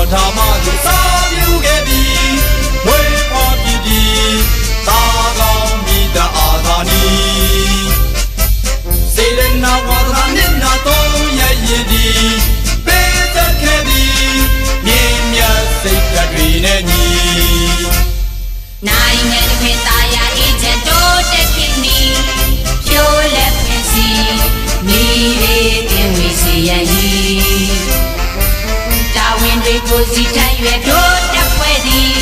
ပထမသူစာပြုခဲ့ပြီးဝေဖွာပြည်ပြည်သာကောင်းမိတအားသာနီစေရနာဝါဒနာနဲ့နာတော့ရည်ရည်ဒီပေးသက်ခဲ့ပြီးမြင်းမြတ်စိတ်ဓာတ်တွေနဲ့ညီနိုင်ငံတစ်ခွင်သားရအေးချက်တိုးတက်ခင်နီဖြိုးလက်ဖင်စီမိလေးတင်ဝေးစီရန်ကြီးတာဝန်တွေကိုစီထမ်းရွယ်တို့တက်ပွဲသည်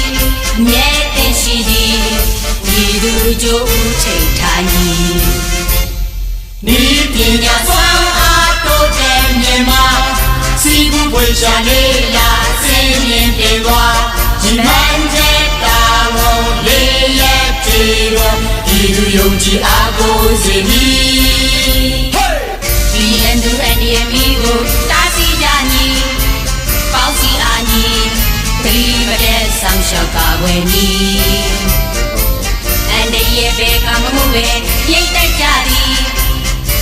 မြဲတင်ရှိသည်ဤသူကြိုးဦးချိန်ထားညီဤပညာစွမ်းအားတိုးတက်မြင်မာစီးပူးပွေရှာလေးလာစင်မြင်ပြေသွားဒီမှန်တဲ့တာဝန်လေးရဲ့ပြေတော်ဤသူယုံကြည်အားကိုးစေမည်ဒီအန်ဒူအန်ဒီအမီကိုတားဆီးကြညီပေါင်းစီအားညီပရိမတဲ့ဆောင်ရှောက်ကာဝယ်ညီအန်ဒီရဲ့ဘေကမမှုပဲရိတ်တက်ကြသည်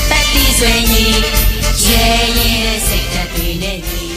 တက်တီဆွေညီရဲရဲစိတ်ဓာတ်တွေနဲ့ညီ